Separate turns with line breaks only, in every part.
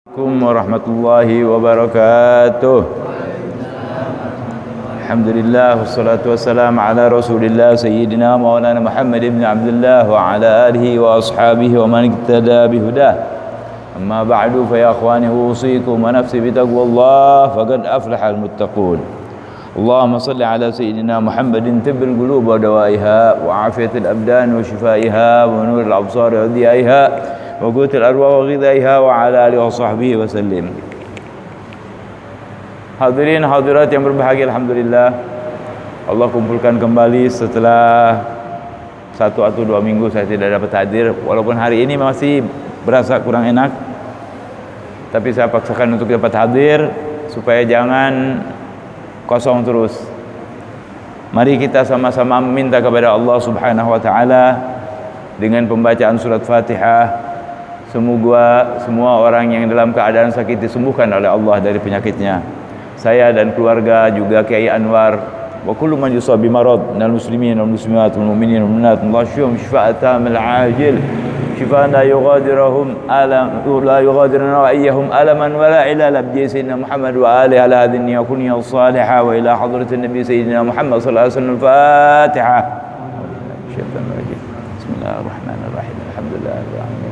Assalamualaikum warahmatullahi wabarakatuh. Alhamdulillah wassalatu wassalamu ala Rasulillah sayyidina Maulana Muhammad ibn Abdullah wa ala alihi wa ashabihi wa man iktada bihudah. Amma ba'du fa ya akhwani usikum wa nafsi bi taqwallah faqad aflaha al-muttaqun. Allahumma salli ala sayyidina Muhammadin tibbil qulub wa dawaiha wa afiyatil abdan wa shifaiha wa nuril absar wa diyaiha wa qutil arwah wa ghidaiha wa ala alihi wa sahbihi wa sallim. Hadirin hadirat yang berbahagia, alhamdulillah Allah kumpulkan kembali setelah 1 atau 2 minggu saya tidak dapat hadir. Walaupun hari ini masih berasa kurang enak, tapi saya paksakan untuk dapat hadir supaya jangan kosong terus. Mari kita sama-sama meminta kepada Allah Subhanahu wa taala dengan pembacaan surat Fatihah. Semoga semua orang yang dalam keadaan sakit disembuhkan oleh Allah dari penyakitnya. Saya dan keluarga juga Kiai Anwar wa kullu man yusab bi marad minal muslimin wal muslimat wal mu'minin wal mu'minat Allahumma shifa'atan min ajil shifaan la yughadiruhum alam la yughadiruna iyyahum alaman wa la ilala bi sayyidina Muhammad wa alihi ala hadhihi yakunya salihah wa ila hadratin nabi sayyidina Muhammad sallallahu alaihi wasallam. Fatihah. Bismillahirrahmanirrahim. Alhamdulillahirabbil alamin.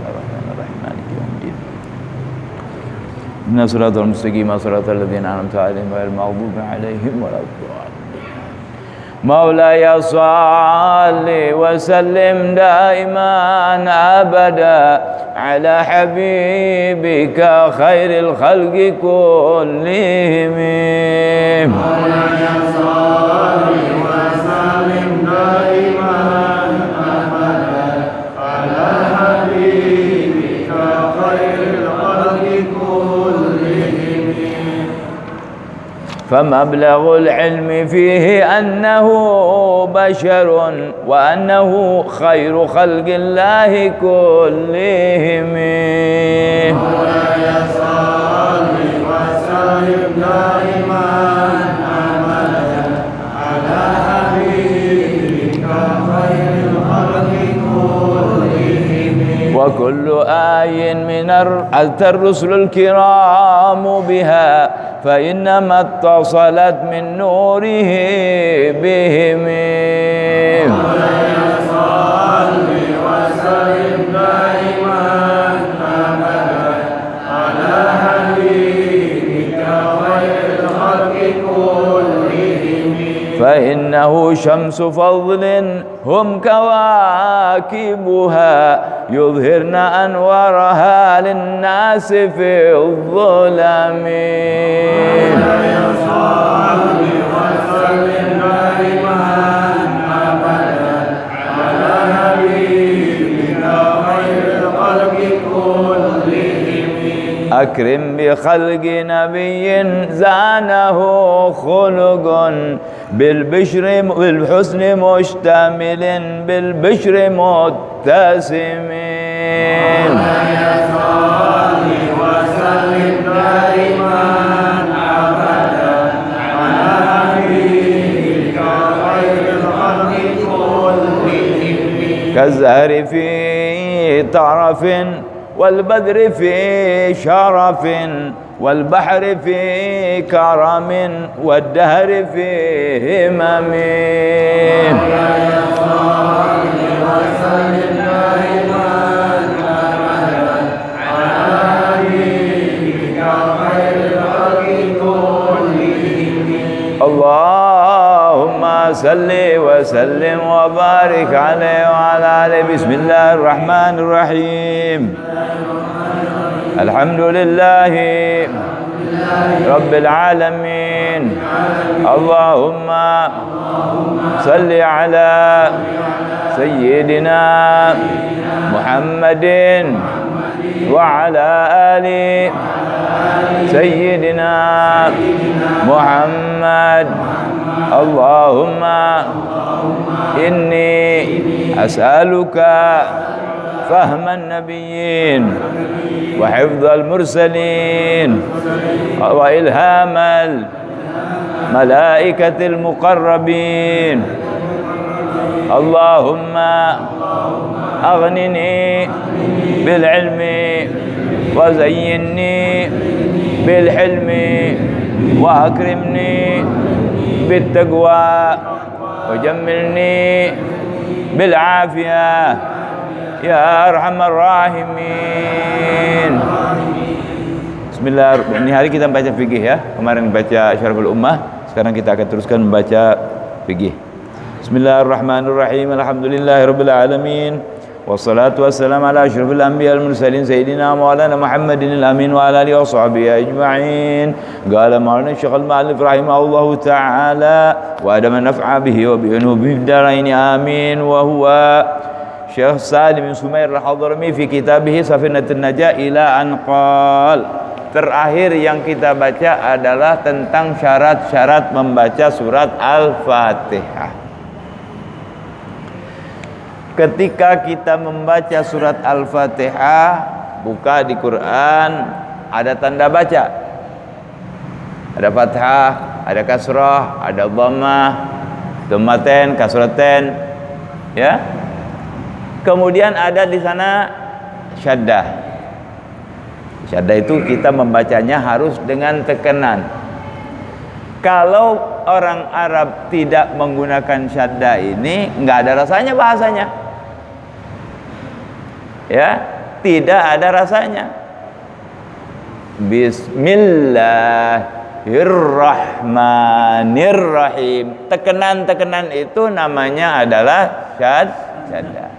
Inna siratal mustaqim siratal ladzina an'amta 'alaihim ghairil maghdubi 'alaihim waladdallin. Maulaya shalli wa sallim daiman abada ala habibika khairil khalqi kullihim. Maulaya shalli wa sallim daiman abada ala habibika khairil khalqi kullihim. فمبلغ العلم فيه أنه بشر وأنه خير خلق الله كلهم. مولاي صل وسلم دائما أبدا على حبيبك خير الخلق كلهم. وكل آي من أتى الرسل الكرام بها فإنما اتصلت من نوره بهم. مولاي صل وسلم دائما أبدا على حبيبك خير الخلق كلهم. فإنه شمس فضل هم كواكبها يظهرن أنوارها للناس في الظلم. مولاي صل وسلم دائما أبدا على حبيبك خير الخلق كلهم. أكرم بخلق نبي زانه خلق بالحسن مشتمل بالبشر متسم. مولاي صل وسلم دائما أبدا على حبيبك خير الخلق كلهم. كالزهر في طرف والبدر في شرف والبحر في كرم والدهر في همم. مولاي صل وسلم دائما أبدا على حبيبك خير الخلق كلهم. اللهم صل وسلم وبارك عليه وعلى آله. بسم الله الرحمن الرحيم. الحمد لله رب العالمين. اللهم صل على سيدنا محمد وعلى آل سيدنا محمد. اللهم إني أسألك فهم النبيين وحفظ المرسلين وإلهام الملائكة المقربين. اللهم أغنني بالعلم وزينني بالحلم وأكرمني بالتقوى وجملني بالعافية يا أرحم الراحمين. Bismillah. Ini hari kita baca fikih ya. Kemarin baca Syarhul Ummah, sekarang kita akan teruskan membaca fikih. Bismillahirrahmanirrahim. Alhamdulillahirabbil alamin. Wassalatu wassalamu ala asyrafil anbiya'il mursalin sayyidina maulana Muhammadin al-amin wa ala alihi wa sahbihi ajma'in. Qala maulana Syekh al-Mu'allif rahimahullahu ta'ala wa adama naf'a bihi wa bi unubihi darain amin. Wa huwa Syekh Salim bin Sumair al-Hadrami fi kitabih Safinatun Najah ila an qala. Terakhir yang kita baca adalah tentang syarat-syarat membaca surat Al-Fatihah. Ketika kita membaca surat Al-Fatihah, buka di Quran, ada tanda baca. Ada fathah, ada kasrah, ada dhammah, dhammaten, kasraten, ya. Kemudian ada di sana syaddah. Syaddah itu kita membacanya harus dengan tekanan. Kalau orang Arab tidak menggunakan syaddah ini, nggak ada rasanya bahasanya. Ya, tidak ada rasanya. Bismillahirrahmanirrahim. Tekanan-tekanan itu namanya adalah syaddah.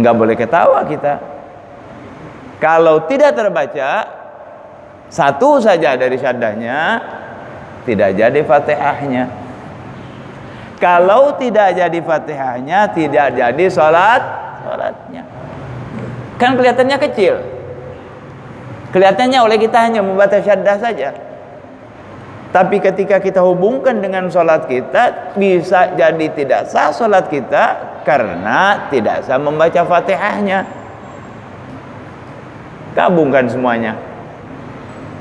Nggak boleh ketawa kita. Kalau tidak terbaca satu saja dari syaddahnya, tidak jadi Fatihahnya. Kalau tidak jadi Fatihahnya, tidak jadi salatnya. Kan kelihatannya kecil. Kelihatannya oleh kita hanya membaca syaddah saja. Tapi ketika kita hubungkan dengan salat kita, bisa jadi tidak sah salat kita karena tidak sah membaca Fatihahnya. Gabungkan semuanya,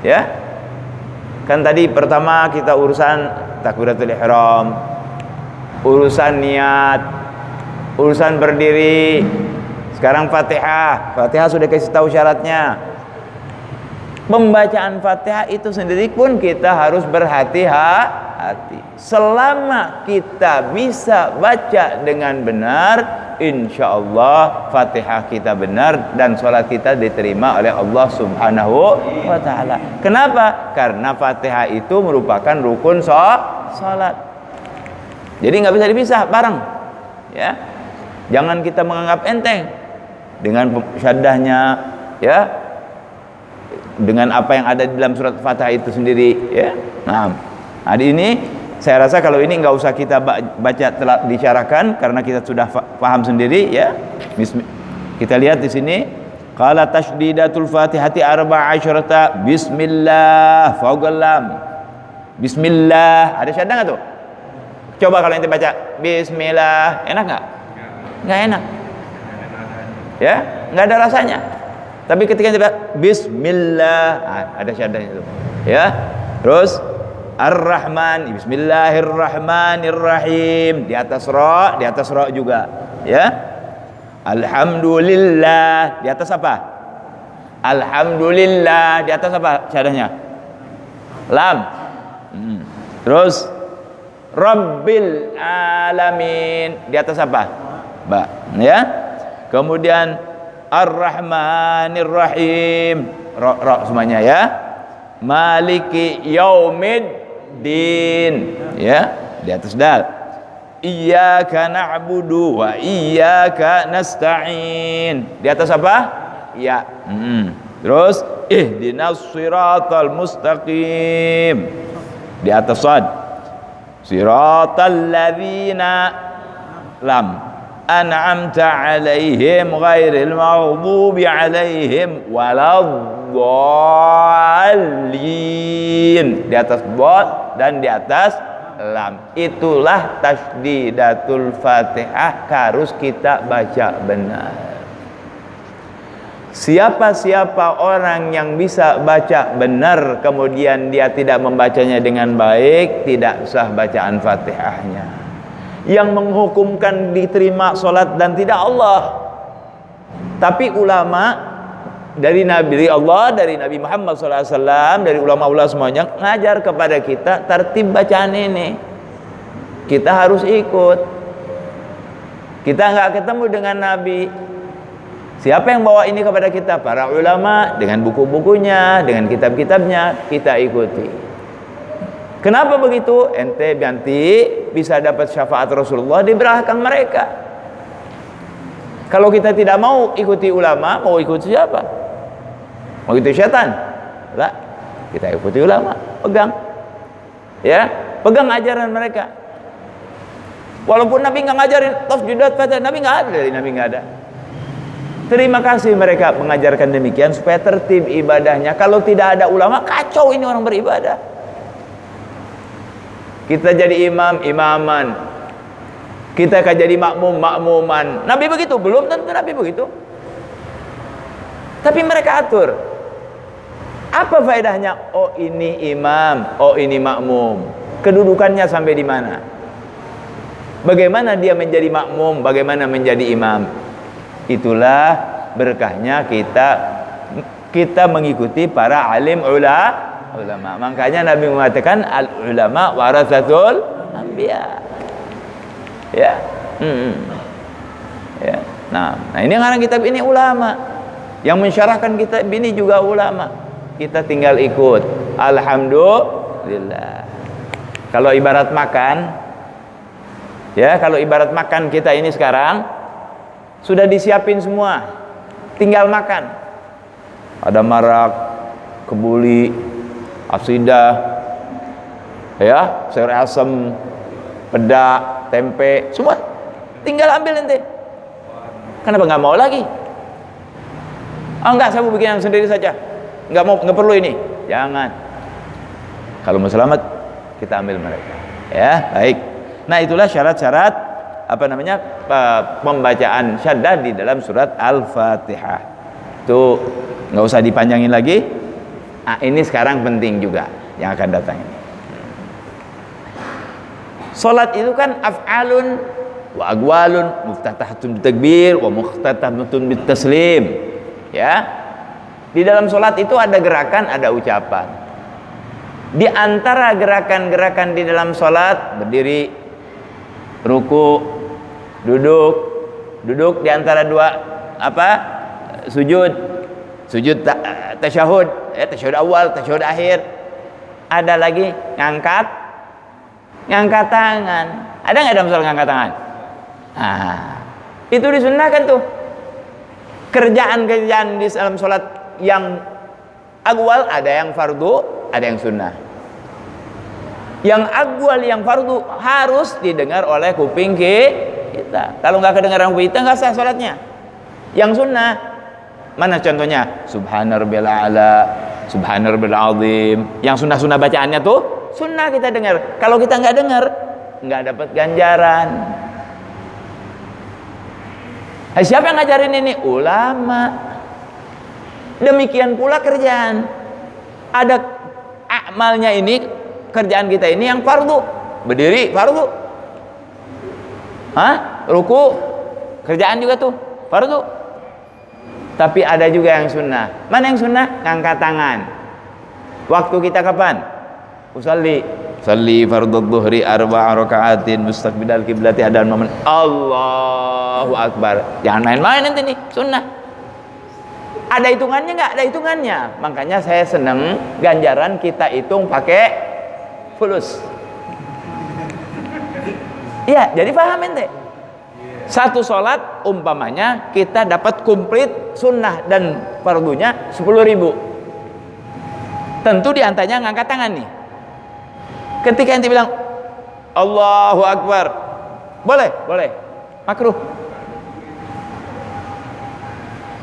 ya. Kan tadi pertama kita urusan takbiratul ihram, urusan niat, urusan berdiri. Sekarang Fatihah. Fatihah sudah kasih tahu syaratnya. Pembacaan Fatihah itu sendiri pun kita harus berhati-hati. Selama kita bisa baca dengan benar, insya Allah Fatihah kita benar dan sholat kita diterima oleh Allah Subhanahu wa ta'ala. Kenapa? Karena Fatihah itu merupakan rukun sholat. Jadi nggak bisa dipisah bareng, ya. Jangan kita menganggap enteng dengan syaddahnya, ya, dengan apa yang ada di dalam surat Fatihah itu sendiri, ya. Nah, hari ini saya rasa kalau ini nggak usah kita baca telah disyarahkan karena kita sudah paham sendiri, ya. Kita lihat di sini, qala tashdidatul Fatihati arba'asyarata bismillah fawqal lam. Bismillah, ada syaddah nggak tuh? Coba kalau ente baca bismillah, enak nggak? Nggak enak, ya, nggak ada rasanya. Tapi ketika kita bismillah, ada syaddahnya itu, ya. Terus Ar-Rahman, bismillahirrahmanirrahim, di atas ra juga, ya. Alhamdulillah, di atas apa? Alhamdulillah, di atas apa syaddahnya? Lam. Terus Rabbil alamin, di atas apa? Ba, ya. Kemudian Ar-Rahmanir-Rahim, ra semuanya, ya. Maliki yaumiddin, ya, di atas dal. Iyyaka na'budu wa iyyaka nasta'in, di atas apa? Ya. Terus ihdinas siratal mustaqim, di atas shad. Siratal ladzina lam an'amta 'alaihim ghairil maghdubi 'alaihim waladdallin, di atas dad dan di atas lam. Itulah tasdidatul Fatihah, harus kita baca benar. Siapa-siapa orang yang bisa baca benar kemudian dia tidak membacanya dengan baik, tidak sah bacaan Fatihahnya. Yang menghukumkan diterima sholat dan tidak Allah. Tapi ulama dari Nabi Allah, dari Nabi Muhammad SAW, dari ulama-ulama semuanya ngajar kepada kita tertib bacaan ini. Kita harus ikut. Kita nggak ketemu dengan Nabi. Siapa yang bawa ini kepada kita? Para ulama dengan buku-bukunya, dengan kitab-kitabnya, kita ikuti. Kenapa begitu? Ente nanti bisa dapat syafaat Rasulullah di belakang mereka. Kalau kita tidak mau ikuti ulama, mau ikuti siapa? Mau ikuti setan? Enggak. Kita ikuti ulama, pegang. Ya, pegang ajaran mereka. Walaupun Nabi nggak ngajarin tasjudat pada Nabi nggak ada, dari Nabi nggak ada. Terima kasih mereka mengajarkan demikian supaya tertib ibadahnya. Kalau tidak ada ulama, kacau ini orang beribadah. Kita jadi imam, imaman. Kita akan jadi makmum, makmuman. Nabi begitu? Belum tentu Nabi begitu. Tapi mereka atur. Apa faedahnya? Oh ini imam, oh ini makmum. Kedudukannya sampai di mana? Bagaimana dia menjadi makmum, bagaimana menjadi imam? Itulah berkahnya kita mengikuti para alim ulama. Makanya Nabi mengatakan al ulama warasatul anbiya. Ya. Ya. Nah, ini ngarang kitab ini ulama. Yang mensyarahkan kitab ini juga ulama. Kita tinggal ikut. Alhamdulillah. Kalau ibarat makan, ya, kalau ibarat makan kita ini sekarang sudah disiapin semua, tinggal makan. Ada marak, kebuli, asidah, ya, sayur asem, peda, tempe, semua tinggal ambil ente. Kenapa nggak mau lagi? Oh enggak, saya mau bikin yang sendiri saja. Nggak perlu ini. Jangan. Kalau mau selamat, kita ambil mereka. Ya, baik. Nah, itulah syarat-syarat pembacaan syaddah di dalam surat Al-Fatihah. Itu nggak usah dipanjangin lagi. Ini sekarang penting juga yang akan datang ini. Salat itu kan af'alun wa aqwalun muftatahatun bitakbir wa muftatahatun bitaslim. Ya. Di dalam salat itu ada gerakan, ada ucapan. Di antara gerakan-gerakan di dalam salat, berdiri, ruku, duduk di antara dua sujud tasyahud, tasyahud awal, tasyahud akhir. Ada lagi ngangkat tangan. Ada nggak dalam salat ngangkat tangan? Itu disunnahkan tuh. Kerjaan-kerjaan di dalam salat yang awal ada yang fardu, ada yang sunnah. Yang awal, yang fardu harus didengar oleh kuping kita. Kalau nggak kedengaran kuping kita, nggak sah salatnya. Yang sunnah, mana contohnya? Subhana rabbiyal a'la, subhana rabbiyal azim. Yang sunnah-sunnah bacaannya tuh sunnah kita dengar. Kalau kita nggak dengar, nggak dapat ganjaran. Siapa yang ngajarin ini? Ulama. Demikian pula kerjaan. Ada amalnya ini, kerjaan kita ini yang fardu. Berdiri fardu. Ruku kerjaan juga tuh fardu. Tapi ada juga yang sunnah. Mana yang sunnah? Ngangkat tangan. Waktu kita kapan? Usalli fardhu dhuhri arba'a raka'atin mustaqbilal qiblati ada momen Allahu akbar. Jangan main-main nanti nih, sunnah. Ada hitungannya nggak? Ada hitungannya. Makanya saya seneng ganjaran kita hitung pakai fulus. Iya, jadi paham ente. Satu sholat umpamanya kita dapat komplit sunnah dan fardunya 10.000. Tentu diantaranya ngangkat tangan nih. Ketika ente bilang Allahu Akbar, boleh, makruh.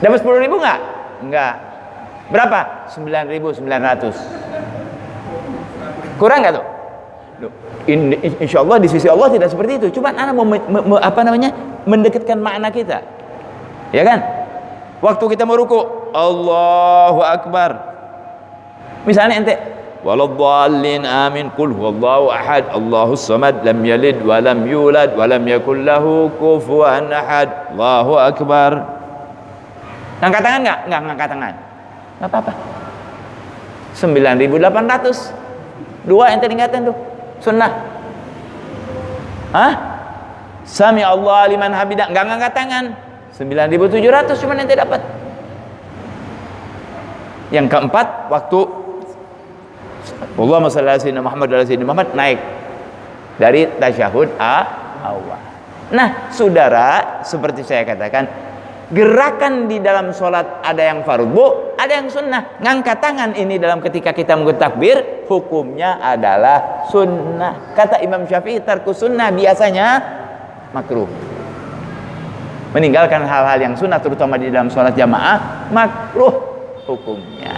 Dapat 10.000 nggak? Enggak. Berapa? 9.900. Kurang nggak tuh? Insya Allah di sisi Allah tidak seperti itu. Cuma anak mau mendekatkan makna kita, ya kan? Waktu kita mau ruku, Allahu Akbar. Misalnya ente, waladhdallin amin, qul huwallahu ahad, Allahus samad, lam yalid wa lam yulad wa lam yakul lahu kufuwan ahad. Allahu Akbar. Ngangkat tangan nggak? Nggak ngangkat tangan. Nggak apa-apa. 9.800. Dua ente tingkatan tuh. Sunnah. Hah? Sami Allah liman hamidah. Nggak ngangkat tangan. 9.700 cuma ente dapat. Yang keempat, waktu Allahumma shalli ala sayyidina Muhammad wa ala sayyidina Muhammad naik dari tasyahud awal. Nah, saudara, seperti saya katakan, gerakan di dalam sholat ada yang fardhu, ada yang sunnah. Ngangkat tangan ini dalam ketika kita menggunakan takbir, hukumnya adalah sunnah. Kata Imam Syafi'i, tarku sunnah biasanya makruh. Meninggalkan hal-hal yang sunnah, terutama di dalam sholat jamaah, makruh hukumnya.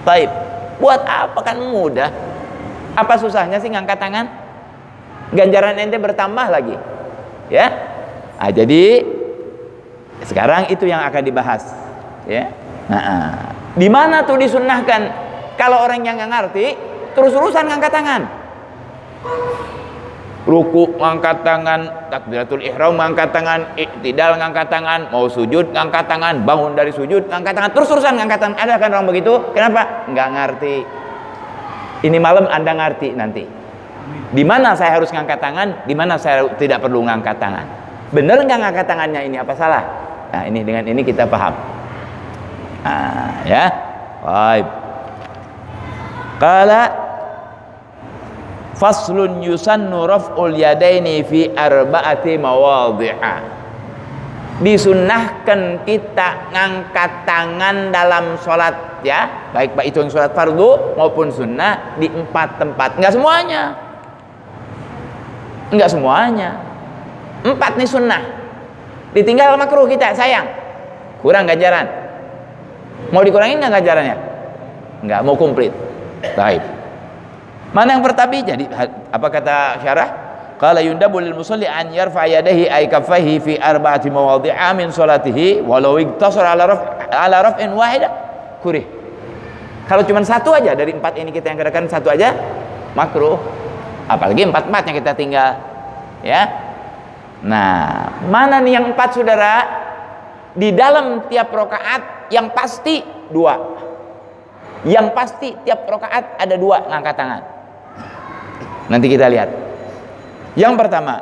Baik, buat apa, kan mudah. Apa susahnya sih ngangkat tangan? Ganjaran ente bertambah lagi. Ya, nah, jadi sekarang itu yang akan dibahas. Ya, nah, di mana tuh disunnahkan? Kalau orang yang nggak ngerti, terus-terusan ngangkat tangan. Ruku ngangkat tangan, takbiratul ihram ngangkat tangan, i'tidal ngangkat tangan, mau sujud ngangkat tangan, bangun dari sujud ngangkat tangan, terus-terusan ngangkat tangan. Ada kan orang begitu? Kenapa? Nggak ngerti. Ini malam Anda ngerti nanti. Di mana saya harus ngangkat tangan, di mana saya tidak perlu ngangkat tangan. Benar nggak ngangkat tangannya ini, apa salah? Nah, ini dengan ini kita paham. Nah, ya. Baik. Qala faslun yusannu raf'ul yadaini fi arba'ati mawadhi'a. Disunnahkan kita ngangkat tangan dalam sholat, ya, baik itu yang sholat fardu maupun sunnah, di 4 tempat. Enggak semuanya. Enggak semuanya. 4 nih sunnah. Ditinggal makruh kita, sayang. Kurang ganjaran. Mau dikurangin enggak ganjarannya? Enggak, mau komplit. Baik. Mana yang pertama? Jadi apa kata syarah? Qala yundabu lil musalli an yarfa yadayhi ay kaffaihi fi arba'ati mawadhi'a min salatihi walau iktasara ala raf'in wahida kurih. Kalau cuma satu aja dari 4 ini kita yang gerakan satu aja makruh. Apalagi 4-4 yang kita tinggal, ya. Nah, mana nih yang 4, saudara? Di dalam tiap rakaat yang pasti 2. Yang pasti tiap rakaat ada 2 ngangkat tangan. Nanti kita lihat. Yang pertama,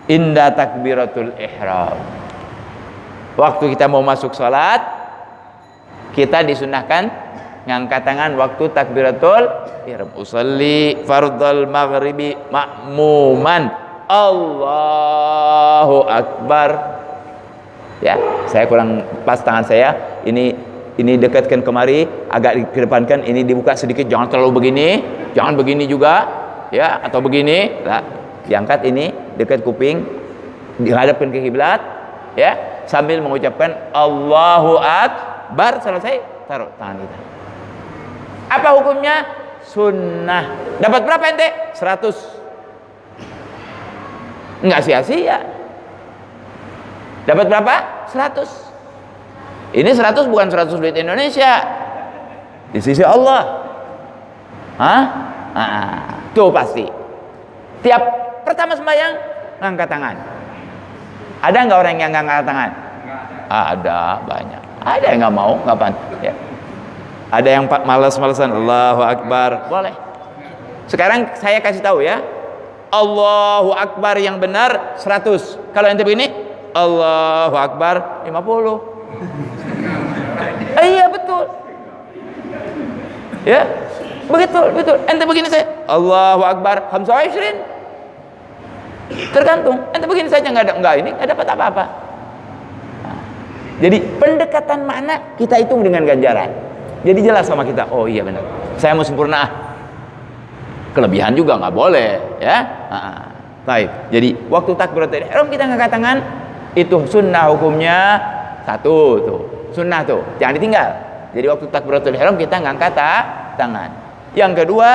inda takbiratul ihram. Waktu kita mau masuk sholat, kita disunahkan ngangkat tangan waktu takbiratul ihram. Usalli fardal maghribi ma'muman. Allahu akbar. Ya, saya kurang pas tangan saya. Ini dekatkan kemari, agak dikedepankan, ini dibuka sedikit, jangan terlalu begini, jangan begini juga, ya, atau begini. Nah, diangkat ini dekat kuping, dihadapkan ke kiblat, ya, sambil mengucapkan Allahu akbar. Selesai, taruh tangan kita. Apa hukumnya? Sunnah. Dapat berapa ente? 100. Enggak sia-sia. Dapat berapa? 100. Ini 100 bukan 100 duit Indonesia. Di sisi Allah. Hah? Tuh pasti. Tiap pertama sembahyang ngangkat tangan. Ada nggak orang yang nggak ngangkat tangan? Ada, banyak. Ada yang nggak mau, kapan? Ya. Ada yang malas-malasan, Allahu Akbar, boleh. Sekarang saya kasih tahu ya, Allahu Akbar yang benar 100. Kalau ente begini, Allahu Akbar 50. Iya betul. Ya, betul. Ente begini saya, Allahu Akbar 25. Tergantung. Ente begini saja nggak dapat apa-apa. Nah, jadi pendekatan makna kita hitung dengan ganjaran. Jadi jelas sama kita. Oh iya benar. Saya mau sempurna. Kelebihan juga nggak boleh, ya. Baik. Jadi waktu takbiratul ihram kita ngangkat tangan, itu sunnah hukumnya 1 tuh. Sunnah tuh, jangan ditinggal. Jadi waktu takbiratul ihram kita ngangkat tangan. Yang kedua,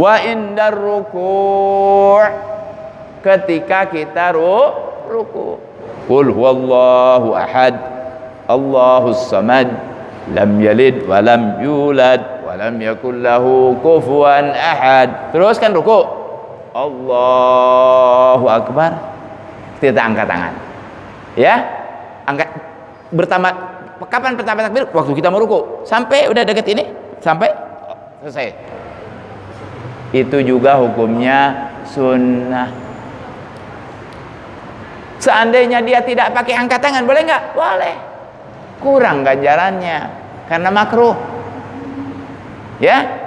wa indar ruku', ketika kita ruku'. Qul huwallahu ahad, Allahus samad, lam yalid wa lam yulad wa lam yakul lahu kufuwan ahad. Teruskan ruku'. Allahu akbar. Kita angkat tangan. Ya, angkat bertambah. Kapan pertama takbir? Waktu kita mau ruku. Sampai udah deket ini, sampai selesai. Itu juga hukumnya sunnah. Seandainya dia tidak pakai angkat tangan, boleh nggak? Boleh. Kurang ganjarannya karena makruh. Ya.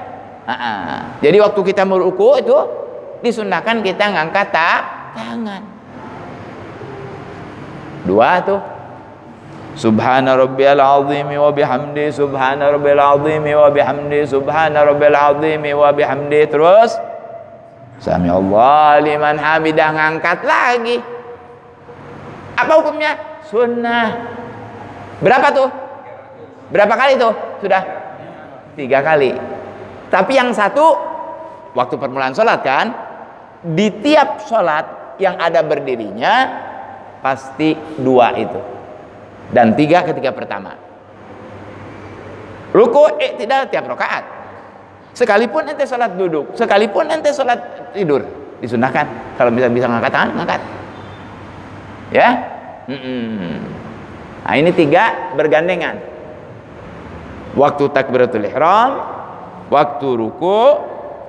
Jadi waktu kita mau ruku itu disunnahkan kita ngangkat tangan. Dua tuh. Subhana rabbiyal azimi wa bihamdi, subhana rabbiyal azimi wa bihamdi, subhana rabbiyal azimi wa bihamdi. Terus sami Allah liman hamidah, ngangkat lagi. Apa hukumnya? Sunnah. Berapa tuh? Berapa kali tuh? Sudah 3 kali. Tapi yang satu waktu permulaan sholat kan, di tiap sholat yang ada berdirinya pasti 2 itu, dan 3 ketika pertama. Ruku tidak tiap rakaat. Sekalipun ente sholat duduk, sekalipun ente sholat tidur, disunahkan. Kalau bisa ngangkat tangan, ngangkat. Ya. Nah ini 3 bergandengan. Waktu takbiratul ihram, waktu ruku,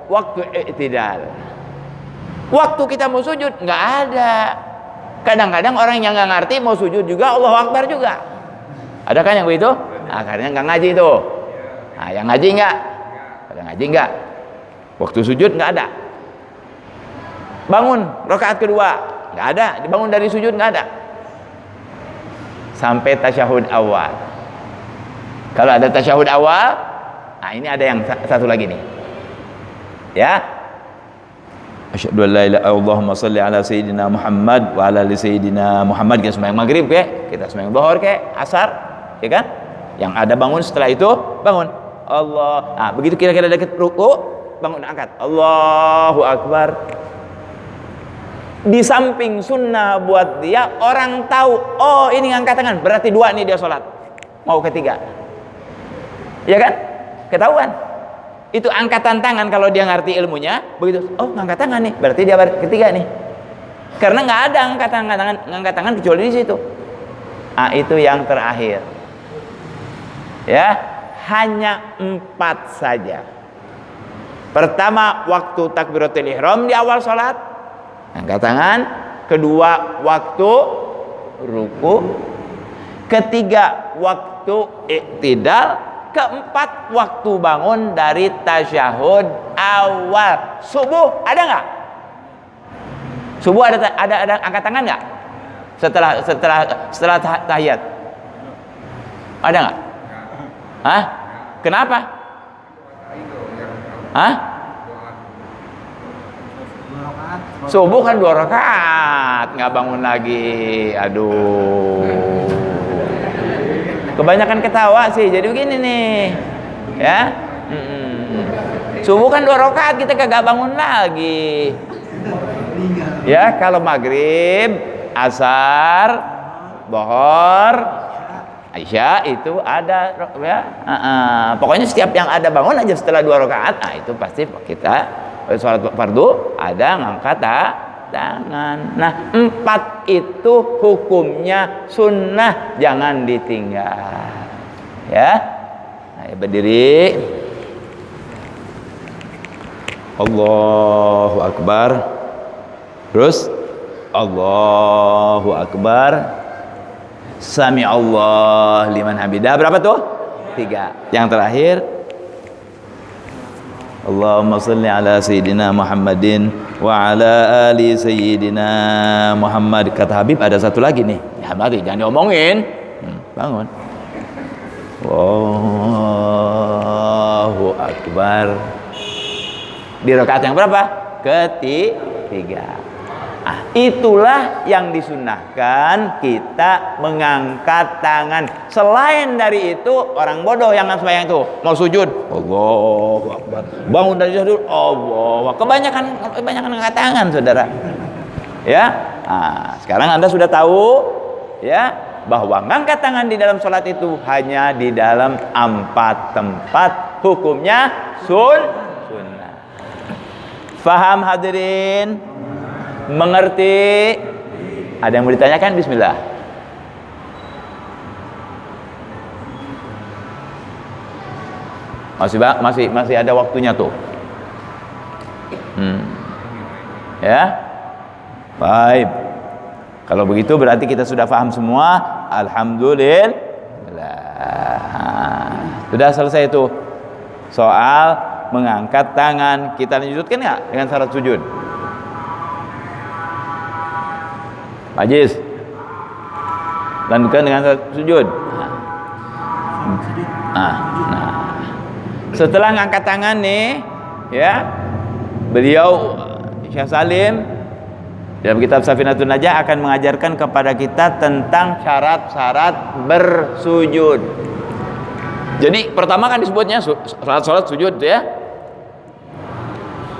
waktu i'tidal. Waktu kita mau sujud nggak ada. Kadang-kadang orang yang nggak ngerti mau sujud juga Allahu Akbar juga. Ada kan yang begitu? Akhirnya nggak ngaji itu. Nah, yang ngaji nggak? Ada ngaji nggak? Waktu sujud nggak ada. Bangun rakaat kedua nggak ada. Dibangun dari sujud nggak ada. Sampai tasyahud awal. Kalau ada tasyahud awal, nah ini ada yang satu lagi nih. Ya. Asyhadu an la ilaha illallah, Allahumma shalli ala sayyidina Muhammad wa ala ali sayyidina Muhammad. Kita sembahyang maghrib kita sembahyang zuhur asar, ya kan? Yang ada bangun setelah itu, bangun. Allah. Nah, begitu kira-kira dekat ruku, bangun angkat. Allahu Akbar. Di samping sunnah buat dia, orang tahu, oh ini ngangkat tangan, berarti 2 nih dia sholat. Mau ketiga. Ya kan? Ketahuan. Itu angkatan tangan kalau dia ngerti ilmunya, begitu. Oh, ngangkat tangan nih, berarti dia ketiga nih. Karena nggak ada ngangkat tangan kecuali di situ. Ah, itu yang terakhir. Ya, hanya 4 saja. Pertama, waktu takbiratul ihram di awal sholat, angkat tangan. Kedua, waktu ruku. Ketiga, waktu i'tidal. Keempat, waktu bangun dari tasyahud awal. Subuh ada nggak? Subuh ada angkat tangan nggak? Setelah tahiyat ada nggak? Hah? Kenapa? Hah? Subuh kan 2 rakaat, nggak bangun lagi. Aduh. Kebanyakan ketawa sih, jadi begini nih, ya. Subuh kan 2 rakaat, kita kagak bangun lagi. Ya, kalau maghrib, asar, zuhur, isya itu ada, ya. Pokoknya setiap yang ada bangun aja setelah 2 rakaat, nah itu pasti kita sholat fardu ada ngangkat tangan. Nah, 4 itu hukumnya sunnah, jangan ditinggal. Ya. Nah, berdiri. Allahu Akbar. Terus Allahu Akbar. Sami Allah liman hamidah. Berapa tuh? 3. Yang terakhir Allahumma shalli ala sayyidina Muhammadin wa ala ali sayyidina Muhammad. Kata Habib ada satu lagi nih. Ya, mari jangan diomongin. Bangun. Allahu Akbar. Di rakaat yang berapa? Ketiga. Itulah yang disunnahkan kita mengangkat tangan. Selain dari itu, orang bodoh yang sembahyang itu mau sujud, Allahu Akbar. Bangun dari sujud, Allah. Kebanyakan angkat tangan, saudara. Ya, sekarang Anda sudah tahu, ya, bahwa ngangkat tangan di dalam sholat itu hanya di dalam 4 tempat. Hukumnya sunnah. Faham hadirin? Mengerti? Ada yang mau ditanyakan? Bismillah. Masih ada waktunya tuh. Ya. Baik. Kalau begitu berarti kita sudah paham semua. Alhamdulillah. Sudah selesai itu soal mengangkat tangan. Kita lanjutkan ya dengan syarat sujud. Majis, lanjutkan dengan syarat sujud. Nah, setelah ngangkat tangan nih, ya, beliau Syekh Salim dalam kitab Safinatun Najah akan mengajarkan kepada kita tentang syarat-syarat bersujud. Jadi pertama kan disebutnya syarat sujud ya.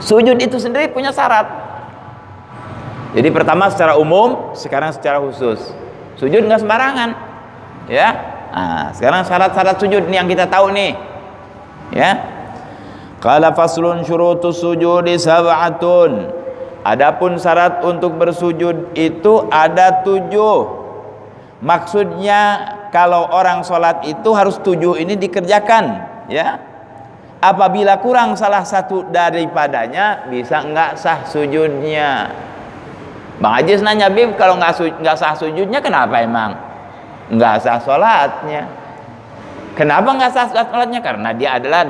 Sujud itu sendiri punya syarat. Jadi pertama secara umum, sekarang secara khusus. Sujud nggak sembarangan, ya. Nah, sekarang syarat-syarat sujud nih yang kita tahu nih, ya. Qala faslun syurutus sujudi sab'atun. Adapun syarat untuk bersujud itu ada 7. Maksudnya kalau orang sholat itu harus 7 ini dikerjakan, ya. Apabila kurang salah satu daripadanya, bisa nggak sah sujudnya. Bang Ajis nanya, Bib, kalau nggak sah sujudnya kenapa emang? Nggak sah sholatnya. Kenapa nggak sah sholatnya? Karena dia adalah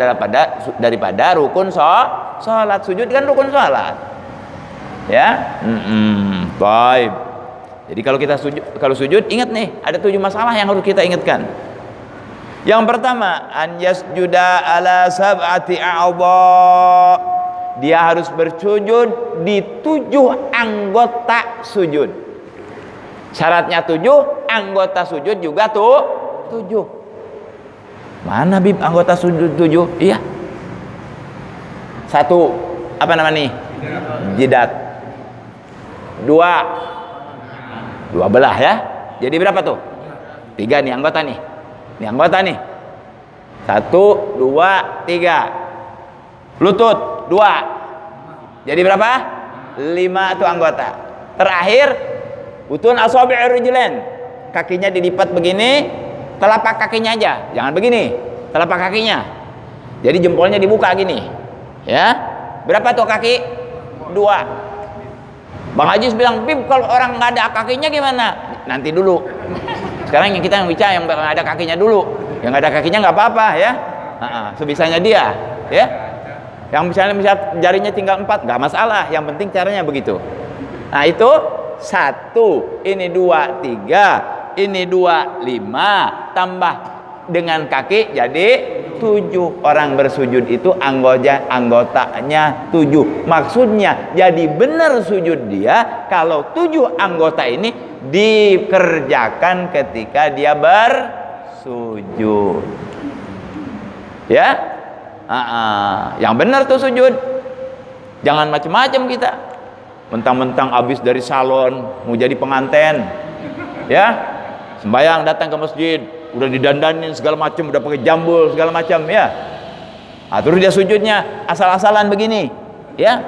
daripada rukun sholat. Sujud kan rukun sholat, ya. Baik. Jadi kalau sujud ingat nih, ada 7 masalah yang harus kita ingatkan. Yang pertama, an yasjuda ala sab'ati a'dha. Dia harus bersujud di 7 anggota sujud. Syaratnya 7, anggota sujud juga 7. Mana Bib anggota sujud 7? Iya. 1, apa namanya nih? Jidat. 2 belah ya. Jadi berapa tuh? 3 nih anggota nih. Ini anggota nih. 1, 2, 3. Lutut 2. Jadi berapa? 5 tuh anggota. Terakhir butun asabi'ir rijlain. Kakinya dilipat begini, telapak kakinya aja. Jangan begini, telapak kakinya. Jadi jempolnya dibuka gini. Ya. Berapa tuh kaki? 2. Bang Haji bilang, "Bib, kalau orang nggak ada kakinya gimana?" Nanti dulu. Sekarang kita yang bicara yang nggak ada kakinya dulu. Yang nggak ada kakinya nggak apa-apa ya. Sebisanya dia, ya. Yang misalnya jarinya tinggal 4, nggak masalah. Yang penting caranya begitu. Nah itu 1, ini 2, 3, ini 2, 5, tambah dengan kaki jadi 7. Orang bersujud itu anggotanya 7. Maksudnya jadi benar sujud dia kalau 7 anggota ini dikerjakan ketika dia bersujud, ya. Yang benar tuh sujud. Jangan macam-macam kita. Mentang-mentang habis dari salon mau jadi pengantin, ya. Sembayang datang ke masjid, udah didandanin segala macam, udah pakai jambul segala macam, ya. Terus dia sujudnya asal-asalan begini, ya.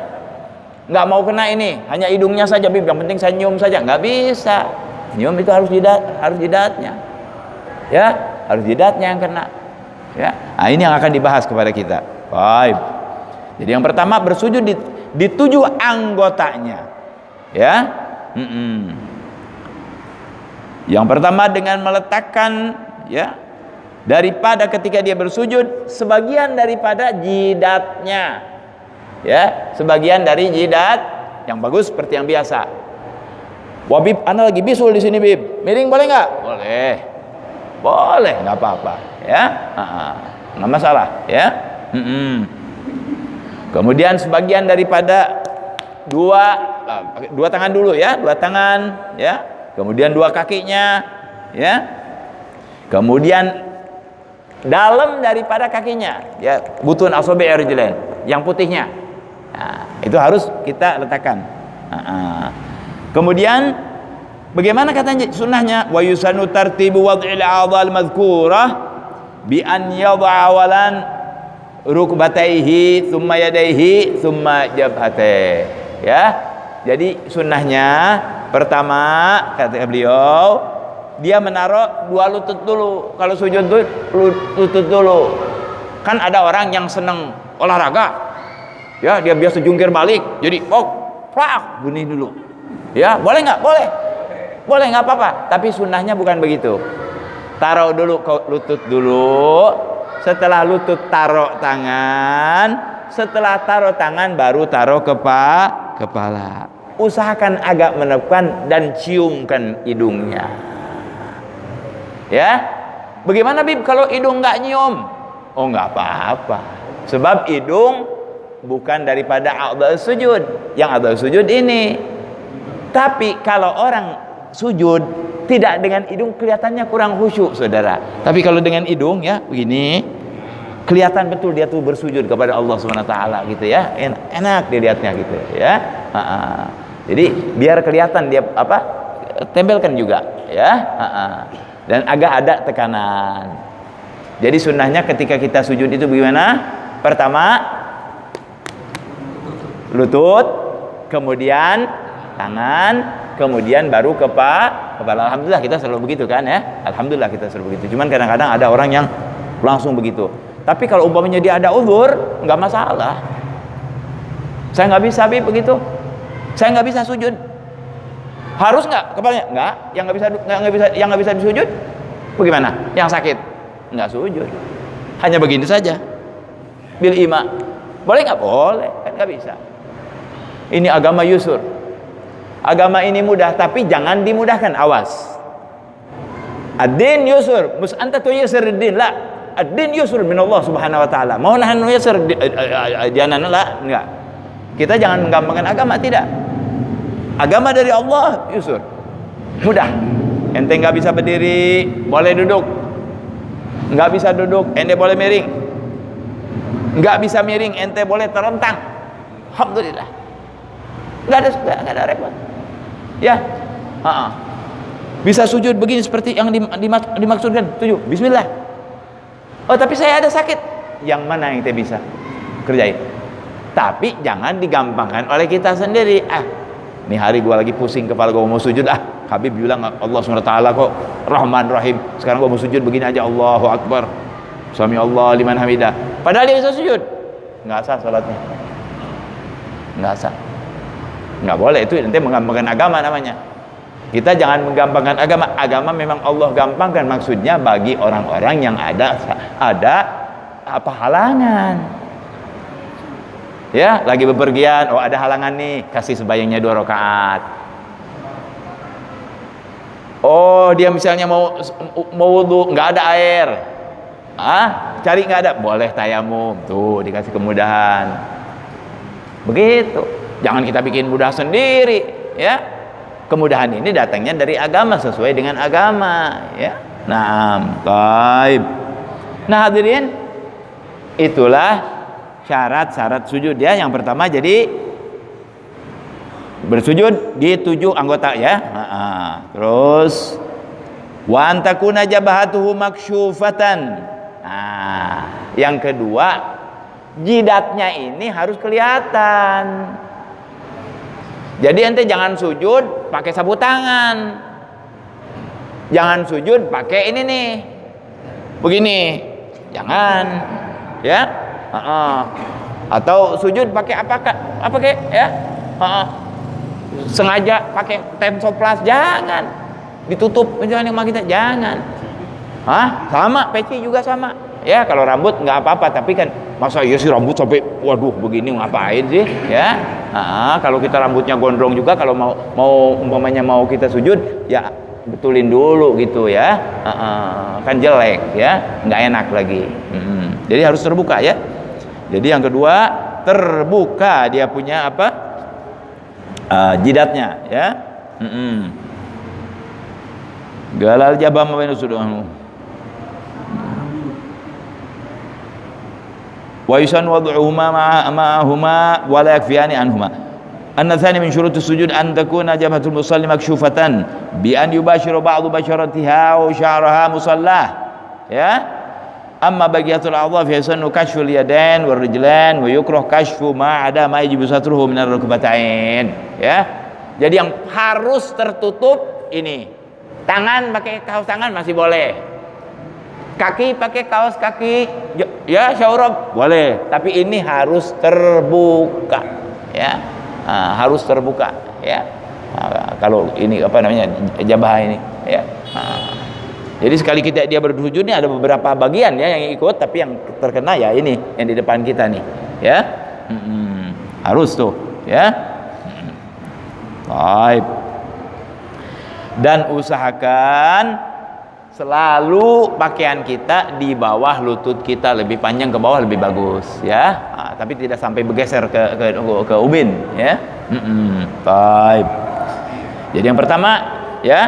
Nggak mau kena ini, hanya hidungnya saja, Bib, yang penting saya nyium saja. Nggak bisa. Nyium itu harus jidatnya, ya. Harus jidatnya yang kena, ya. Nah, ini yang akan dibahas kepada kita. Baik. Jadi yang pertama bersujud di 7 anggotanya, ya. Yang pertama dengan meletakkan, ya, daripada ketika dia bersujud sebagian daripada jidatnya, ya, sebagian dari jidat yang bagus seperti yang biasa. Wah, Bib, ana lagi bisul di sini, Bib. Miring boleh nggak? Boleh, nggak apa-apa, ya. Nggak masalah, ya. Kemudian sebagian daripada dua tangan dulu, ya, 2 tangan, ya. Kemudian 2 kakinya, ya. Kemudian dalam daripada kakinya, ya, butun asabi'ir rijlain, yang putihnya. Nah, itu harus kita letakkan. Kemudian bagaimana katanya sunnahnya? Wa yusanu tartibu wad'il a'dhal madhkurah bi an yad'a awalan rukbataihi thumma yadaihi thumma jabhatih, ya. Jadi sunnahnya pertama kata beliau, dia menaruh 2 lutut dulu. Kalau sujud tuh lutut dulu. Kan ada orang yang senang olahraga, ya dia biasa jungkir balik, jadi plak bunyi dulu, ya boleh nggak? Boleh nggak apa-apa. Tapi sunnahnya bukan begitu. Taruh dulu lutut dulu, setelah lutut taruh tangan, setelah taruh tangan baru taruh kepala. Usahakan agak menekan dan ciumkan hidungnya. Ya, bagaimana Bib kalau hidung nggak nyium? Oh nggak apa-apa, sebab hidung bukan daripada a'dha sujud. Yang a'dha sujud ini. Tapi kalau orang sujud tidak dengan hidung kelihatannya kurang khusyuk, saudara. Tapi kalau dengan hidung ya begini, kelihatan betul dia tuh bersujud kepada Allah SWT gitu ya. Enak dilihatnya gitu ya. Jadi biar kelihatan dia apa, tempelkan juga ya. Dan agak ada tekanan. Jadi sunnahnya ketika kita sujud itu bagaimana? Pertama lutut, kemudian tangan, kemudian baru kepala. Alhamdulillah kita selalu begitu kan ya. Alhamdulillah kita selalu begitu. Cuman kadang-kadang ada orang yang langsung begitu. Tapi kalau umpamanya dia ada uzur, nggak masalah. Saya nggak bisa begitu. Saya nggak bisa sujud. Harus nggak kepalanya? Nggak. Yang nggak bisa disujud, bagaimana? Yang sakit nggak sujud. Hanya begini saja. Bil ima. Boleh nggak? Boleh. Kan nggak bisa. Ini agama yusur. Agama ini mudah, tapi jangan dimudahkan. Awas. Ad-din yusur. Mus anta tuyusir ad-din. La. Ad-din yusur min Allah Subhanahu wa taala. Mau nahan yusur dianan la? Enggak. Kita jangan menggampangkan agama, tidak. Agama dari Allah yusur. Mudah. Ente nggak bisa berdiri, boleh duduk. Nggak bisa duduk, ente boleh miring. Nggak bisa miring, ente boleh terentang. Alhamdulillah. Nggak ada repot. Ya, bisa sujud begini seperti yang dimaksudkan. Tujuh, Bismillah. Oh tapi saya ada sakit. Yang mana yang ente bisa kerjain? Tapi jangan digampangkan oleh kita sendiri. Nih hari gua lagi pusing kepala gua mau sujud. Habib bilang Allah SWT kok Rahman Rahim. Sekarang gua mau sujud begini aja. Allahu Akbar. Sami Allah liman hamidah. Padahal dia bisa sujud. Nggak sah salatnya. Nggak sah. Nggak boleh, itu nanti menggampangkan agama namanya. Kita jangan menggampangkan agama. Agama memang Allah gampangkan, maksudnya bagi orang-orang yang ada apa halangan. Ya, lagi bepergian, ada halangan nih, kasih sembahyangnya 2 rakaat. Oh, dia misalnya mau wudu, nggak ada air. Cari nggak ada, boleh tayamum. Tuh, dikasih kemudahan. Begitu. Jangan kita bikin mudah sendiri, ya. Kemudahan ini datangnya dari agama, sesuai dengan agama, ya. Baik. Nah, hadirin, itulah syarat-syarat sujud ya. Yang pertama jadi bersujud di 7 anggota ya. Terus wa antakuna jabhatuhu maksyufatan. Yang kedua, jidatnya ini harus kelihatan. Jadi ente jangan sujud pakai sapu tangan. Jangan sujud pakai ini nih. Begini. Jangan. Ya. Atau sujud pakai apa kayak ya? Sengaja pakai tensoplas, jangan. Ditutup misalnya sama kita, jangan. Sama peci juga sama. Ya, kalau rambut nggak apa-apa, tapi kan masa iya sih rambut sampai waduh begini ngapain sih? Ya. Kalau kita rambutnya gondrong juga, kalau mau umpamanya mau kita sujud, ya betulin dulu gitu ya. Kan jelek ya, nggak enak lagi. Jadi harus terbuka ya. Jadi yang kedua, terbuka dia punya apa? Jidatnya ya. Galal jabam wa nusuduhu. Wa yusan wad'uhuma ma'ahuma wa la yakfiyani anhuma. An-natsani min syurutus sujud an takuna jabhatul musalli maksyufatan bi an yubashiru ba'du basharatiha wa sya'raha musallah. Ya. Amma bagiyatul a'dha fi sunnu kashful yadain wal rijlain wa yukrah kashfu ma ada ma yajibu satruhu min ar-rukbatain. Ya. Jadi yang harus tertutup ini. Tangan pakai kaos tangan masih boleh. Kaki pakai kaos kaki, ya syarab boleh, tapi ini harus terbuka, ya. Harus terbuka, ya. Kalau ini apa namanya jabah ini, ya. Jadi sekali dia bersujud ini ada beberapa bagian ya yang ikut, tapi yang terkena ya ini yang di depan kita nih, ya. Harus tuh, ya. Baik. Dan usahakan selalu pakaian kita di bawah lutut kita, lebih panjang ke bawah lebih bagus, ya. Tapi tidak sampai bergeser ke ubin, ya. Baik. Jadi yang pertama, ya,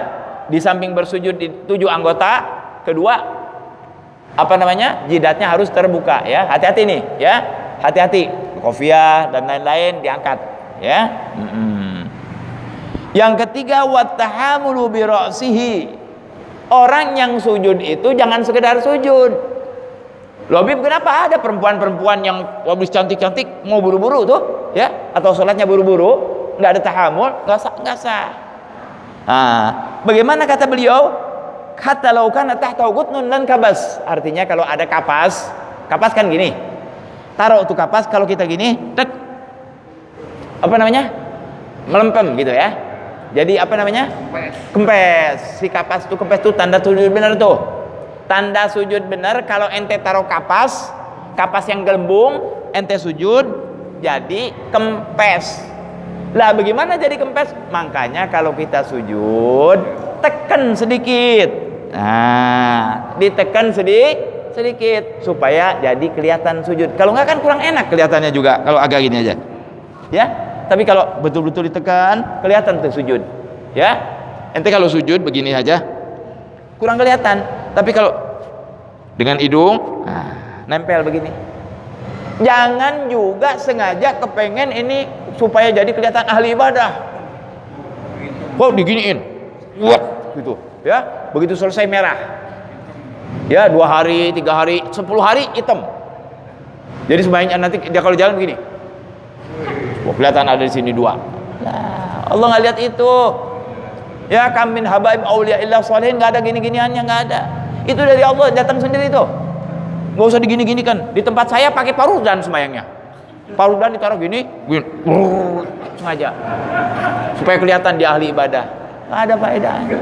di samping bersujud di 7 anggota, kedua apa namanya? Jidatnya harus terbuka, ya. Hati-hati nih, ya. Hati-hati. Kofiah dan lain-lain diangkat, ya. Yang ketiga, wattahamulu bi ra'sihi. Orang yang sujud itu jangan sekedar sujud. Loh, Bib, kenapa ada perempuan-perempuan yang habis cantik-cantik mau buru-buru tuh, ya? Atau sholatnya buru-buru, nggak ada tahammul, nggak sah. Bagaimana kata beliau? Kata laukan tahta gutnun lan kabas. Artinya kalau ada kapas kan gini. Taruh tuh kapas, kalau kita gini, tek. Apa namanya? Melempem gitu, ya. Jadi apa namanya? Kempes. Si kapas tuh kempes tuh tanda sujud benar tuh. Tanda sujud benar kalau ente taruh kapas yang gelembung, ente sujud jadi kempes. Lah bagaimana jadi kempes? Makanya kalau kita sujud tekan sedikit. Nah, ditekan sedikit supaya jadi kelihatan sujud. Kalau enggak kan kurang enak kelihatannya juga kalau agak gini aja. Ya? Tapi kalau betul-betul ditekan, kelihatan tuh sujud, ya. Ente kalau sujud begini aja, kurang kelihatan. Tapi kalau dengan hidung, nempel begini. Jangan juga sengaja kepengen ini supaya jadi kelihatan ahli ibadah. Kok diginiin, gitu, ya. Begitu selesai merah, ya 2 hari, 3 hari, 10 hari hitam. Jadi sebaiknya nanti dia kalau jalan begini. Kelihatan ada di sini 2. Nah, Allah nggak lihat itu. Ya, kam min habaib auliya illah sholihin, nggak ada gini-giniannya, nggak ada. Itu dari Allah, datang sendiri tuh. Nggak usah digini-ginikan. Di tempat saya pakai parudan semayangnya. Parudan ditaruh gini, sengaja supaya kelihatan dia ahli ibadah. Nggak ada faedahnya.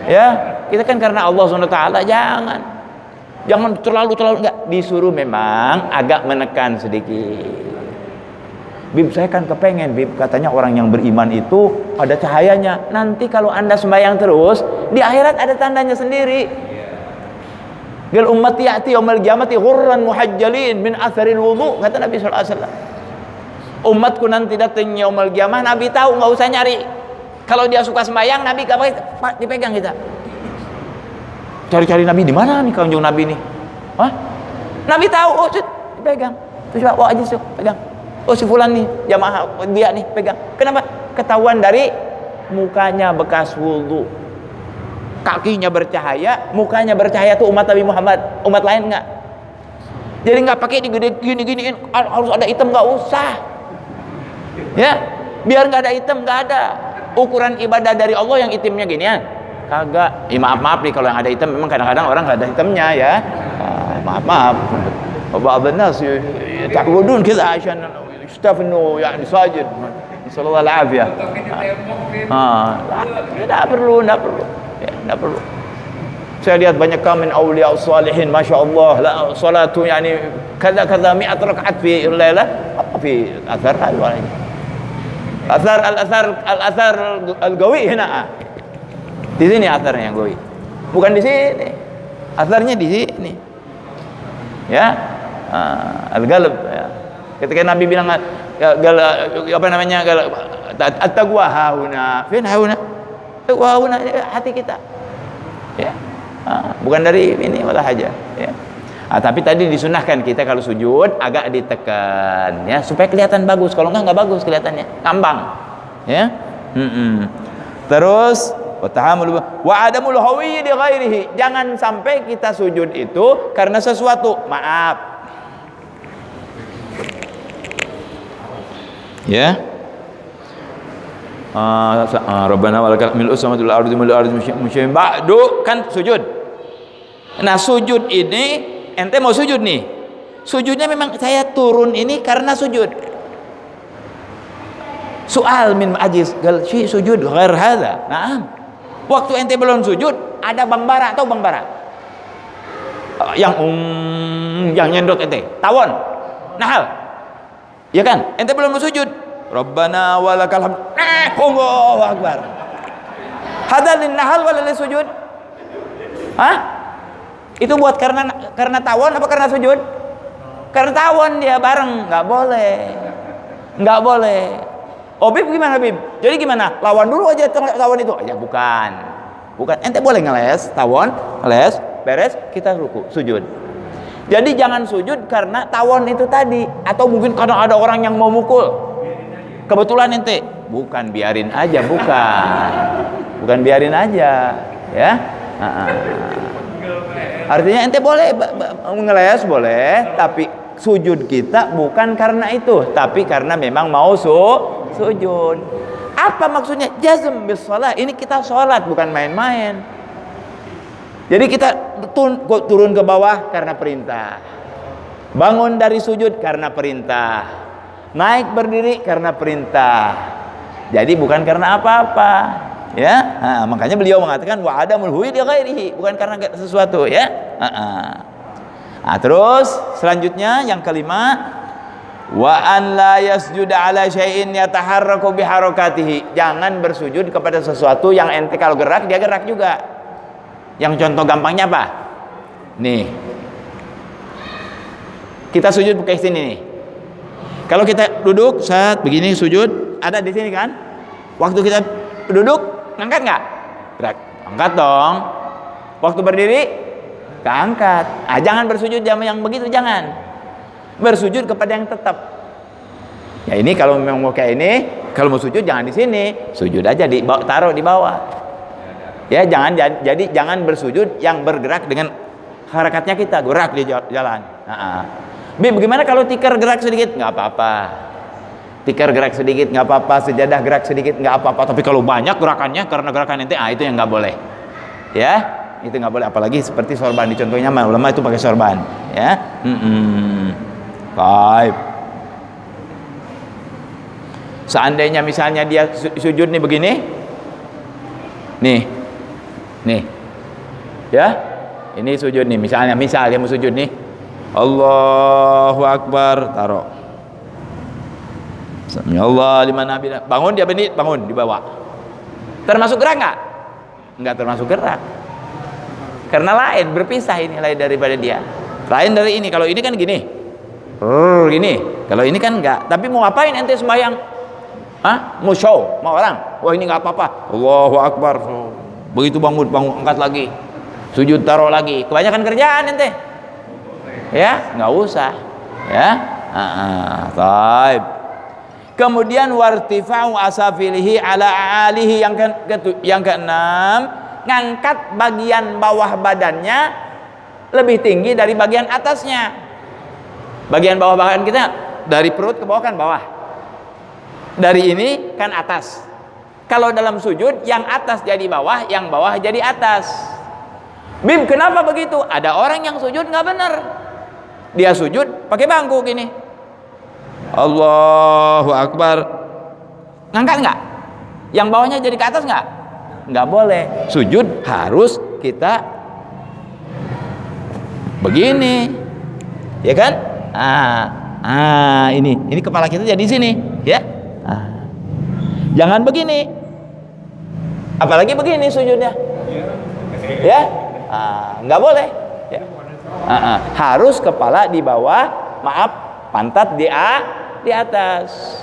Ya, kita kan karena Allah SWT, jangan terlalu nggak disuruh, memang agak menekan sedikit. Bib, saya kan kepengen, Bib, katanya orang yang beriman itu ada cahayanya. Nanti kalau anda sembahyang terus, di akhirat ada tandanya sendiri. Gal ummati ya'ti yaumal qiyamati ghurran muhajjalin min atharil wudu, kata Nabi sallallahu alaihi wasallam. Umatku nanti datang yaumul qiyamah, Nabi tahu, nggak usah nyari. Kalau dia suka sembahyang, Nabi Pak dipegang kita. Cari-cari Nabi di mana nih kunjung Nabi nih? Nabi tahu, dipegang. Terus bawa aja pegang. Oh, si fulan nih jamaah dia nih pegang. Kenapa? Ketahuan dari mukanya bekas wudu, kakinya bercahaya, mukanya bercahaya tuh umat Nabi Muhammad. Umat lain enggak. Jadi nggak pakai gini-giniin, harus ada hitam, nggak usah. Ya, biar nggak ada hitam, nggak ada. Ukuran ibadah dari Allah yang hitamnya ginian, kagak. Maaf nih kalau yang ada hitam, memang kadang-kadang orang nggak ada hitamnya, ya. Maaf. Ba'd an-nas ta'budun kidza ashan istafnu yani sajid. Sallallahu alaihi Tidak perlu. Ya, tidak perlu. Saya lihat banyak kamin awliya salihin, masya Allah, la salatu yani kada mi'at rakaat fi lailah, fi athar al-athar al-gawi hina. Di sini atharnya yang gawi. Bukan di sini. Atharnya di sini. Ya. Al-galb, ya. Ketika Nabi bilang apa namanya? At-taqwa hauna. Fin hauna. Taqwa hauna hati kita. Ya. Bukan dari ini malah aja, ya. Tapi tadi disunahkan kita kalau sujud agak ditekan, ya, supaya kelihatan bagus. Kalau enggak bagus kelihatannya, ngambang, ya. Terus wa adamul hawi di ghairihi. Jangan sampai kita sujud itu karena sesuatu, maaf, ya. Rabbana walakal mil'u samawati wal ardi mil'u ardi musyim ba'du, kan sujud. Nah sujud ini, ente mau sujud nih, sujudnya memang saya turun ini karena sujud. Soal min ajiz gal si sujud ghair hadza. Nah, waktu ente belum sujud ada Bang Bara, atau Bang Bara yang nyendok ente tawon nahal, ya kan, ente belum sujud, Rabbana walakal hamd, Allahu akbar, hadalin nahal walal sujud. Hah? Itu buat karena tawon apa karena sujud? Karena tawon dia bareng, nggak boleh, nggak boleh. Oh Bib gimana Bib? Jadi gimana? Lawan dulu aja tawon itu? Ya bukan, ente boleh ngeles tawon, ngeles, beres, kita ruku, sujud. Jadi jangan sujud karena tawon itu tadi, atau mungkin kadang ada orang yang mau mukul, kebetulan ente, bukan biarin aja, bukan biarin aja, ya. Artinya ente boleh ngeles boleh, tapi sujud kita bukan karena itu, tapi karena memang mau sujud. Apa maksudnya? Jazm bis shalah. Ini kita sholat bukan main-main. Jadi kita turun ke bawah karena perintah, bangun dari sujud karena perintah, naik berdiri karena perintah. Jadi bukan karena apa-apa, ya. Nah, makanya beliau mengatakan wa adamul huwi li ghairihi, bukan karena sesuatu, ya. Nah, terus selanjutnya yang kelima, wa an la yasjuda ala syai'in yataharraku biharakatihi. Jangan bersujud kepada sesuatu yang ente kalau gerak dia gerak juga. Yang contoh gampangnya apa? Nih, kita sujud pakai sini nih. Kalau kita duduk saat begini sujud, ada di sini kan? Waktu kita duduk, ngangkat nggak? Gerak, angkat dong. Waktu berdiri, keangkat. Jangan bersujud yang begitu, jangan. Bersujud kepada yang tetap. Ya ini kalau memang mau kayak ini, kalau mau sujud jangan di sini, sujud aja taruh di bawah. Ya jangan bersujud yang bergerak dengan harakatnya kita, gerak di jalan. Bib, bagaimana kalau tikar gerak sedikit? Nggak apa-apa. Tikar gerak sedikit nggak apa-apa, sejadah gerak sedikit nggak apa-apa. Tapi kalau banyak gerakannya karena gerakan ente, itu yang nggak boleh. Ya, itu nggak boleh. Apalagi seperti sorban, dicontohnya ulama itu pakai sorban. Ya, baik. Seandainya misalnya dia sujud nih begini, nih, ya, ini sujud nih. Misal dia mau sujud nih, Allahu Akbar, taruh. Sami Allah liman hamida. Bangun dia bangun dibawa. Termasuk gerak nggak? Nggak termasuk gerak. Karena lain, berpisah ini lain daripada dia. Lain dari ini. Kalau ini kan gini, gini. Kalau ini kan enggak. Tapi mau ngapain ente sembahyang? Mau show, mau orang? Wah ini nggak apa-apa. Allahu Akbar. Begitu bangun, angkat lagi. Sujud taruh lagi. Kebanyakan kerjaan ente. Ya, nggak usah. Ya. Taib. Kemudian wartifa'u asafilihi ala alihi, yang keenam, ngangkat bagian bawah badannya lebih tinggi dari bagian atasnya. Bagian bawah badan kita dari perut ke bawah kan bawah. Dari ini kan atas. Kalau dalam sujud yang atas jadi bawah, yang bawah jadi atas. Bim, kenapa begitu? Ada orang yang sujud nggak benar. Dia sujud pakai bangku gini. Allahu Akbar. Ngangkat nggak? Yang bawahnya jadi ke atas nggak? Nggak boleh. Sujud harus kita begini, ya kan? Ini kepala kita jadi sini, ya. Jangan begini. Apalagi begini sujudnya, ya. Nggak boleh. Ya. Harus kepala di bawah, pantat di atas.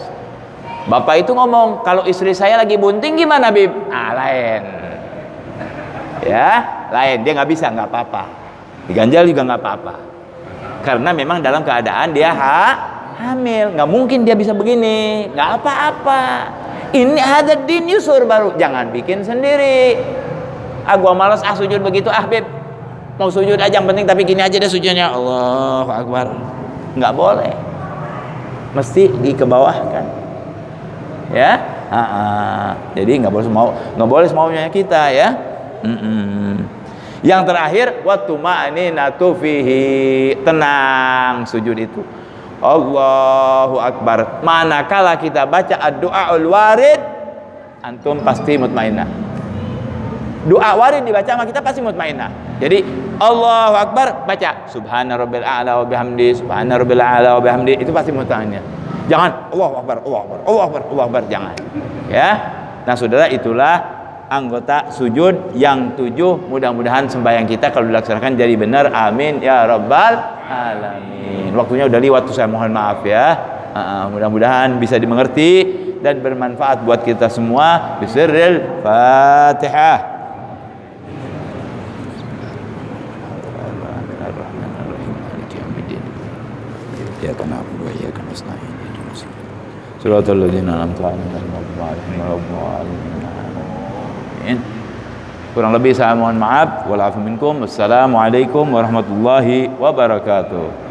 Bapak itu ngomong, kalau istri saya lagi bunting gimana Bib? Lain. Ya, lain. Dia nggak bisa, nggak apa-apa. Diganjal juga nggak apa-apa. Karena memang dalam keadaan dia hamil, nggak mungkin dia bisa begini, nggak apa-apa. Ini ada din yusur baru, jangan bikin sendiri. Gua malas sujud begitu, Bib. Mau sujud aja yang penting, tapi gini aja deh sujudnya. Allahu Akbar. Nggak boleh. Mesti dikebawahkan. Ya. Jadi nggak boleh semaunya kita, ya. Yang terakhir wa tuma'ninatu fihi, tenang sujud itu. Allahu Akbar. Manakala kita baca ad-du'aul warid, antum pasti mutmainnah. Doa warid dibaca sama kita pasti mutmainnah. Jadi Allahu Akbar baca subhana rabbil a'la wa bihamdi, subhana rabbil a'la wa bihamdi, itu pasti mutmainnah. Jangan Allahu Akbar, Allahu Akbar, Allahu Akbar, Allahu Akbar, jangan. Ya. Nah, saudara, itulah anggota sujud yang 7. Mudah-mudahan sembahyang kita kalau dilaksanakan jadi benar. Amin ya rabbal alamin. Waktunya udah lewat tuh, saya mohon maaf ya. Mudah-mudahan bisa dimengerti dan bermanfaat buat kita semua. Bisirril Fatihah. Iyyaka na'budu wa iyyaka nasta'in. Shiratal ladzina an'amta 'alaihim ghairil maghdubi 'alaihim waladdallin. Kurang lebih saya mohon maaf. Wal 'afwu minkum. Wassalamualaikum warahmatullahi wabarakatuh.